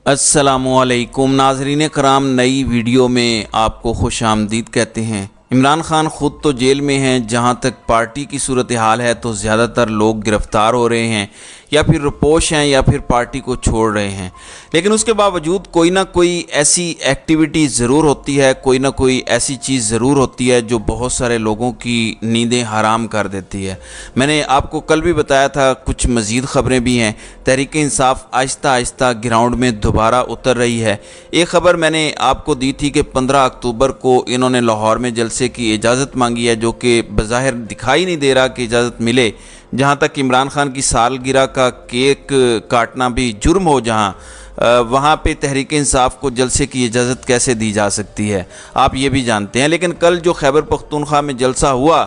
अस्सलामुअलैकुम नाज़रीन कराम, नई वीडियो में आपको खुश आमदीद कहते हैं। इमरान खान ख़ुद तो जेल में हैं। जहां तक पार्टी की सूरत हाल है तो ज़्यादातर लोग गिरफ़्तार हो रहे हैं या फिर रुपोश हैं या फिर पार्टी को छोड़ रहे हैं, लेकिन उसके बावजूद कोई ना कोई ऐसी एक्टिविटी ज़रूर होती है, कोई ना कोई ऐसी चीज़ ज़रूर होती है जो बहुत सारे लोगों की नींदें हराम कर देती है। मैंने आपको कल भी बताया था, कुछ मज़ीद ख़बरें भी हैं। तहरीक इंसाफ आहिस्ता आहिस्ता ग्राउंड में दोबारा उतर रही है। एक ख़बर मैंने आपको दी थी कि 15 अक्टूबर को इन्होंने लाहौर में जलसे की इजाज़त मांगी है, जो कि बज़ाहिर दिखाई नहीं दे रहा कि इजाज़त मिले। जहाँ तक इमरान खान की सालगिरह का केक काटना भी जुर्म हो, वहाँ पे तहरीक इंसाफ को जलसे की इजाज़त कैसे दी जा सकती है, आप ये भी जानते हैं। लेकिन कल जो खैबर पख्तूनख्वा में जलसा हुआ,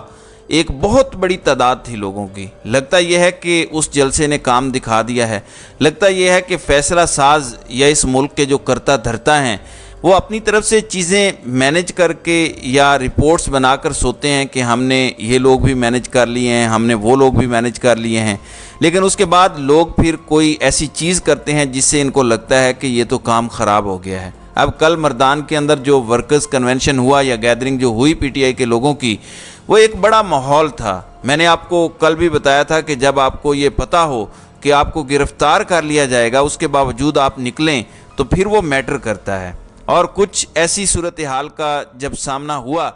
एक बहुत बड़ी तादाद थी लोगों की। लगता यह है कि उस जलसे ने काम दिखा दिया है। लगता यह है कि फ़ैसला साज या इस मुल्क के जो करता धरता हैं वो अपनी तरफ से चीज़ें मैनेज करके या रिपोर्ट्स बनाकर सोते हैं कि हमने ये लोग भी मैनेज कर लिए हैं, हमने वो लोग भी मैनेज कर लिए हैं, लेकिन उसके बाद लोग फिर कोई ऐसी चीज़ करते हैं जिससे इनको लगता है कि ये तो काम ख़राब हो गया है। अब कल मर्दान के अंदर जो वर्कर्स कन्वेंशन हुआ या गैदरिंग जो हुई पीटीआई के लोगों की, वो एक बड़ा माहौल था। मैंने आपको कल भी बताया था कि जब आपको ये पता हो कि आपको गिरफ़्तार कर लिया जाएगा, उसके बावजूद आप निकलें, तो फिर वो मैटर करता है। और कुछ ऐसी सूरत हाल का जब सामना हुआ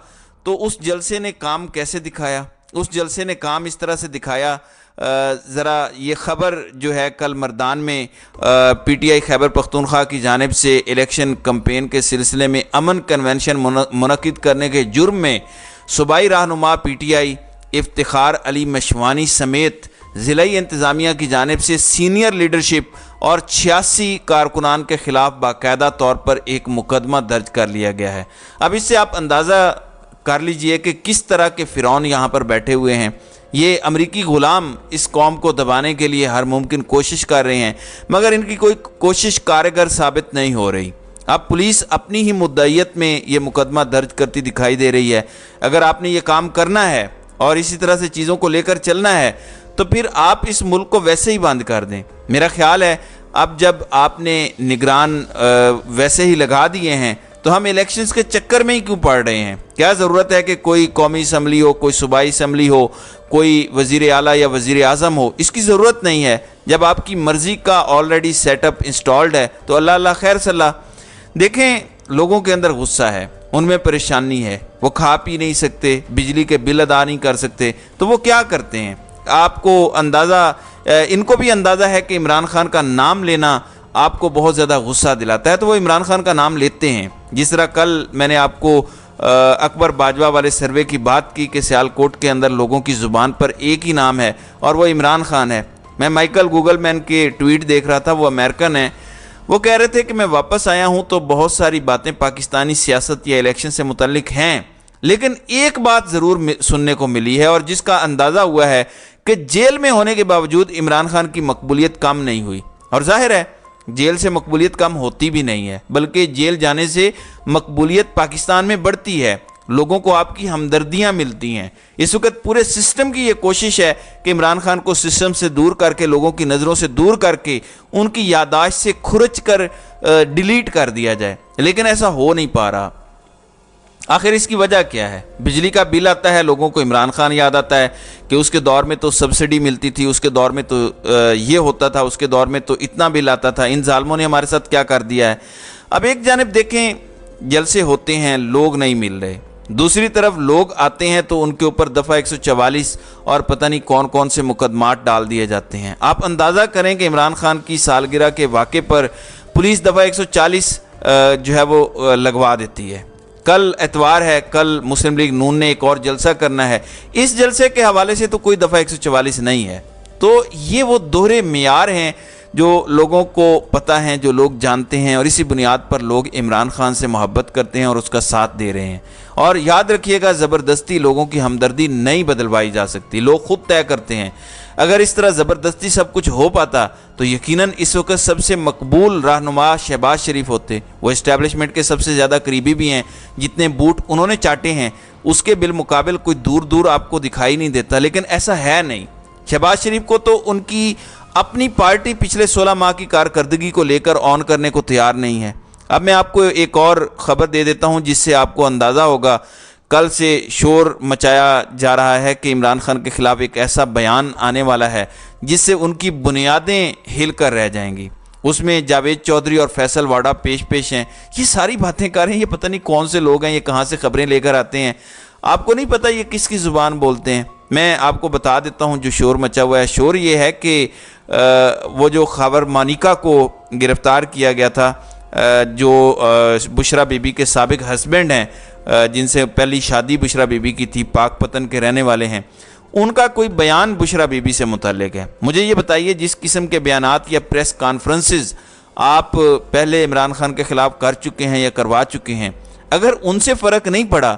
तो उस जलसे ने काम कैसे दिखाया? उस जलसे ने काम इस तरह से दिखाया, ज़रा ये ख़बर जो है कल मर्दान में पीटीआई खैबर पख्तूनख्वा की जानिब से इलेक्शन कैंपेन के सिलसिले में अमन कन्वेंशन मुनक़िद करने के जुर्म में सूबाई रहनुमा पीटीआई इफ्तिखार अली मशवानी समेत ज़िलाई इंतज़ामिया की जानिब से सीनियर लीडरशिप और 86 कारकुनान के ख़िलाफ़ बाकायदा तौर पर एक मुकदमा दर्ज कर लिया गया है। अब इससे आप अंदाज़ा कर लीजिए कि किस तरह के फ़िरौन यहाँ पर बैठे हुए हैं। ये अमरीकी ग़ुलाम इस कौम को दबाने के लिए हर मुमकिन कोशिश कर रहे हैं, मगर इनकी कोई कोशिश कारगर साबित नहीं हो रही। अब पुलिस अपनी ही मुद्दईयत में ये मुकदमा दर्ज करती दिखाई दे रही है। अगर आपने ये काम करना है और इसी तरह से चीज़ों को लेकर चलना है तो फिर आप इस मुल्क को वैसे ही बंद कर दें। मेरा ख्याल है अब जब आपने निगरान वैसे ही लगा दिए हैं तो हम इलेक्शंस के चक्कर में ही क्यों पड़ रहे हैं? क्या ज़रूरत है कि कोई कौमी असम्बली हो, कोई सूबाई असम्बली हो, कोई वज़ीर आला या वज़ीर आज़म हो? इसकी ज़रूरत नहीं है। जब आपकी मर्ज़ी का ऑलरेडी सेटअप इंस्टॉल्ड है तो अल्लाह अल्लाह खैर सल्ला। देखें, लोगों के अंदर गुस्सा है, उनमें परेशानी है, वो खा पी नहीं सकते, बिजली के बिल अदा नहीं कर सकते, तो वो क्या करते हैं? आपको अंदाज़ा, इनको भी अंदाज़ा है कि इमरान खान का नाम लेना आपको बहुत ज़्यादा गुस्सा दिलाता है, तो वो इमरान खान का नाम लेते हैं। जिस तरह कल मैंने आपको अकबर बाजवा वाले सर्वे की बात की कि सियालकोट के अंदर लोगों की ज़ुबान पर एक ही नाम है और वो इमरान खान है। मैं माइकल गूगलमैन के ट्वीट देख रहा था, वो अमेरिकन है। वो कह रहे थे कि मैं वापस आया हूँ तो बहुत सारी बातें पाकिस्तानी सियासत या इलेक्शन से मुतल्लिक हैं, लेकिन एक बात ज़रूर सुनने को मिली है और जिसका अंदाज़ा हुआ है कि जेल में होने के बावजूद इमरान खान की मकबूलियत कम नहीं हुई। और जाहिर है जेल से मकबूलियत कम होती भी नहीं है, बल्कि जेल जाने से मकबूलियत पाकिस्तान में बढ़ती है। लोगों को आपकी हमदर्दियां मिलती हैं। इस वक्त पूरे सिस्टम की ये कोशिश है कि इमरान खान को सिस्टम से दूर करके, लोगों की नज़रों से दूर करके, उनकी यादाश्त से खुरच कर डिलीट कर दिया जाए, लेकिन ऐसा हो नहीं पा रहा। आखिर इसकी वजह क्या है? बिजली का बिल आता है, लोगों को इमरान खान याद आता है कि उसके दौर में तो सब्सिडी मिलती थी, उसके दौर में तो ये होता था, उसके दौर में तो इतना बिल आता था। इन जालमों ने हमारे साथ क्या कर दिया है? अब एक जानिब देखें, जलसे होते हैं, लोग नहीं मिल रहे, दूसरी तरफ लोग आते हैं तो उनके ऊपर दफ़ा 144 और पता नहीं कौन कौन से मुकदमात डाल दिए जाते हैं। आप अंदाज़ा करें कि इमरान खान की सालगिरह के वाक़े पर पुलिस दफ़ा 140 जो है वो लगवा देती है। कल एतवार है, कल मुस्लिम लीग नून ने एक और जलसा करना है। इस जलसे के हवाले से तो कोई दफ़ा 144 नहीं है। तो ये वो दोहरे मियार हैं जो लोगों को पता हैं, जो लोग जानते हैं, और इसी बुनियाद पर लोग इमरान खान से मोहब्बत करते हैं और उसका साथ दे रहे हैं। और याद रखिएगा, ज़बरदस्ती लोगों की हमदर्दी नहीं बदलवाई जा सकती, लोग खुद तय करते हैं। अगर इस तरह ज़बरदस्ती सब कुछ हो पाता तो यकीनन इस वक्त सबसे मकबूल रहनुमा शहबाज शरीफ होते। वो इस्टेब्लिशमेंट के सबसे ज़्यादा करीबी भी हैं। जितने बूट उन्होंने चाटे हैं उसके बिलमुकाबिल कोई दूर दूर आपको दिखाई नहीं देता, लेकिन ऐसा है नहीं। शहबाज शरीफ को तो उनकी اپنی پارٹی پچھلے 16 ماہ کی کارکردگی کو لے کر آن کرنے کو تیار نہیں ہے۔ اب میں آپ کو ایک اور خبر دے دیتا ہوں جس سے آپ کو اندازہ ہوگا۔ کل سے شور مچایا جا رہا ہے کہ عمران خان کے خلاف ایک ایسا بیان آنے والا ہے جس سے ان کی بنیادیں ہل کر رہ جائیں گی۔ اس میں جاوید چودھری اور فیصل واڈا پیش ہیں۔ یہ ساری باتیں کر رہے ہیں، یہ پتہ نہیں کون سے لوگ ہیں، یہ کہاں سے خبریں لے کر آتے ہیں، آپ کو نہیں پتہ یہ کس کی زبان بولتے ہیں۔ میں آپ کو بتا دیتا ہوں جو شور مچا ہوا ہے۔ شور یہ ہے کہ وہ جو خاور مانیکا کو گرفتار کیا گیا تھا، جو بشرا بی بی کے سابق ہسبینڈ ہیں، جن سے پہلی شادی بشرا بی بی کی تھی، پاک پتن کے رہنے والے ہیں، ان کا کوئی بیان بشرا بی بی سے متعلق ہے۔ مجھے یہ بتائیے جس قسم کے بیانات یا پریس کانفرنسز آپ پہلے عمران خان کے خلاف کر چکے ہیں یا کروا چکے ہیں، اگر ان سے فرق نہیں پڑا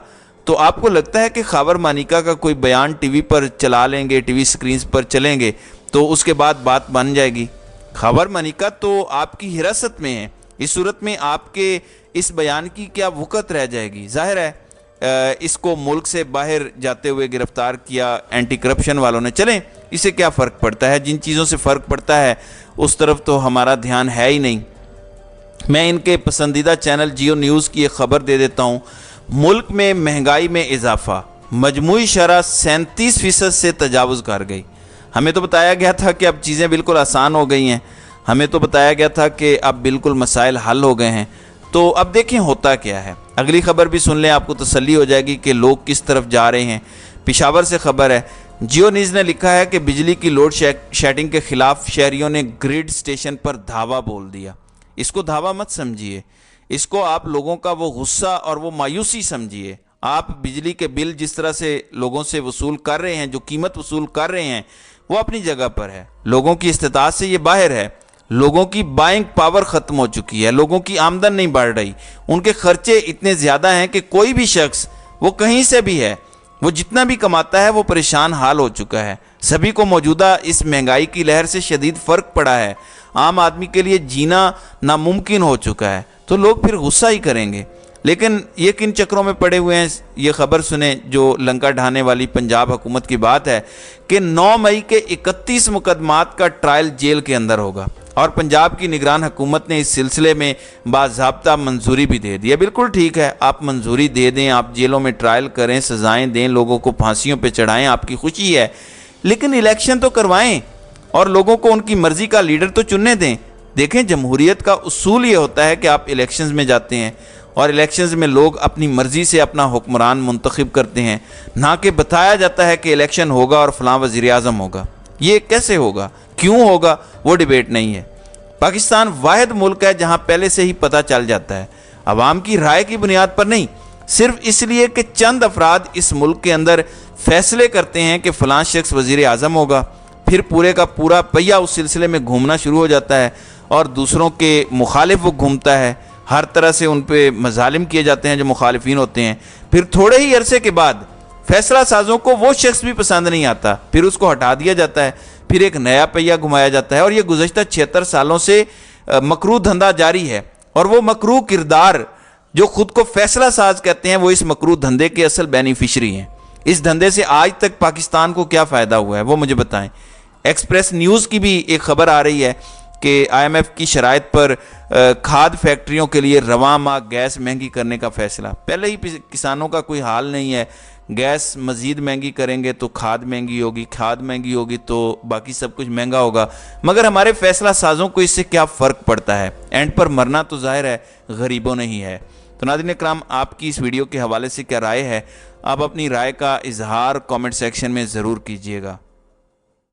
تو آپ کو لگتا ہے کہ خاور مانیکا کا کوئی بیان ٹی وی پر چلا لیں گے، ٹی وی سکرینز پر چلیں گے تو اس کے بعد بات بن جائے گی؟ خاور مانیکا تو آپ کی حراست میں ہے، اس صورت میں آپ کے اس بیان کی کیا وقت رہ جائے گی؟ ظاہر ہے اس کو ملک سے باہر جاتے ہوئے گرفتار کیا اینٹی کرپشن والوں نے، چلیں اسے کیا فرق پڑتا ہے، جن چیزوں سے فرق پڑتا ہے اس طرف تو ہمارا دھیان ہے ہی نہیں۔ میں ان کے پسندیدہ چینل جیو نیوز کی ایک خبر دے دیتا ہوں۔ ملک میں مہنگائی میں اضافہ، مجموعی شرح 37% سے تجاوز کر گئی۔ ہمیں تو بتایا گیا تھا کہ اب چیزیں بالکل آسان ہو گئی ہیں، ہمیں تو بتایا گیا تھا کہ اب بالکل مسائل حل ہو گئے ہیں، تو اب دیکھیں ہوتا کیا ہے۔ اگلی خبر بھی سن لیں، آپ کو تسلی ہو جائے گی کہ لوگ کس طرف جا رہے ہیں۔ پشاور سے خبر ہے، جیو نیوز نے لکھا ہے کہ بجلی کی لوڈ شیڈنگ کے خلاف شہریوں نے گریڈ سٹیشن پر دھاوا بول دیا۔ اس کو دھاوا مت سمجھیے، اس کو آپ لوگوں کا وہ غصہ اور وہ مایوسی سمجھیے۔ آپ بجلی کے بل جس طرح سے لوگوں سے وصول کر رہے ہیں، جو قیمت وصول کر رہے ہیں، وہ اپنی جگہ پر ہے، لوگوں کی استطاعت سے یہ باہر ہے۔ لوگوں کی بائنگ پاور ختم ہو چکی ہے، لوگوں کی آمدن نہیں بڑھ رہی، ان کے خرچے اتنے زیادہ ہیں کہ کوئی بھی شخص، وہ کہیں سے بھی ہے، وہ جتنا بھی کماتا ہے وہ پریشان حال ہو چکا ہے۔ سبھی کو موجودہ اس مہنگائی کی لہر سے شدید فرق پڑا ہے، عام آدمی کے لیے جینا ناممکن ہو چکا ہے، تو لوگ پھر غصہ ہی کریں گے۔ لیکن یہ کن چکروں میں پڑے ہوئے ہیں؟ یہ خبر سنیں جو لنکا ڈھانے والی پنجاب حکومت کی بات ہے کہ 9 مئی کے 31 مقدمات کا ٹرائل جیل کے اندر ہوگا، اور پنجاب کی نگران حکومت نے اس سلسلے میں باضابطہ منظوری بھی دے دی ہے۔ بالکل ٹھیک ہے، آپ منظوری دے دیں، آپ جیلوں میں ٹرائل کریں، سزائیں دیں، لوگوں کو پھانسیوں پہ چڑھائیں، آپ کی خوشی ہے، لیکن الیکشن تو کروائیں اور لوگوں کو ان کی مرضی کا لیڈر تو چننے دیں۔ دیکھیں، جمہوریت کا اصول یہ ہوتا ہے کہ آپ الیکشنز میں جاتے ہیں اور الیکشنز میں لوگ اپنی مرضی سے اپنا حکمران منتخب کرتے ہیں، نہ کہ بتایا جاتا ہے کہ الیکشن ہوگا اور فلاں وزیر اعظم ہوگا۔ یہ کیسے ہوگا، کیوں ہوگا، وہ ڈیبیٹ نہیں ہے۔ پاکستان واحد ملک ہے جہاں پہلے سے ہی پتہ چل جاتا ہے، عوام کی رائے کی بنیاد پر نہیں، صرف اس لیے کہ چند افراد اس ملک کے اندر فیصلے کرتے ہیں کہ فلاں شخص وزیر اعظم ہوگا، پھر پورے کا پورا پہیہ اس سلسلے میں گھومنا شروع ہو جاتا ہے اور دوسروں کے مخالف وہ گھومتا ہے، ہر طرح سے ان پہ مظالم کیے جاتے ہیں جو مخالفین ہوتے ہیں۔ پھر تھوڑے ہی عرصے کے بعد فیصلہ سازوں کو وہ شخص بھی پسند نہیں آتا، پھر اس کو ہٹا دیا جاتا ہے، پھر ایک نیا پہیہ گھمایا جاتا ہے، اور یہ گزشتہ 76 سالوں سے مکروہ دھندا جاری ہے۔ اور وہ مکروہ کردار جو خود کو فیصلہ ساز کہتے ہیں، وہ اس مکروہ دھندے کے اصل بینیفیشری ہیں۔ اس دھندے سے آج تک پاکستان کو کیا فائدہ ہوا ہے وہ مجھے بتائیں۔ ایکسپریس نیوز کی بھی ایک خبر آ رہی ہے کہ آئی ایم ایف کی شرائط پر کھاد فیکٹریوں کے لیے رواں ماہ گیس مہنگی کرنے کا فیصلہ۔ پہلے ہی کسانوں کا کوئی حال نہیں ہے، گیس مزید مہنگی کریں گے تو کھاد مہنگی ہوگی، کھاد مہنگی ہوگی تو باقی سب کچھ مہنگا ہوگا، مگر ہمارے فیصلہ سازوں کو اس سے کیا فرق پڑتا ہے؟ اینڈ پر مرنا تو ظاہر ہے غریبوں نے ہی ہے۔ تو ناظرین اکرام، آپ کی اس ویڈیو کے حوالے سے کیا رائے ہے؟ آپ اپنی رائے کا اظہار کامنٹ سیکشن میں ضرور کیجیے گا۔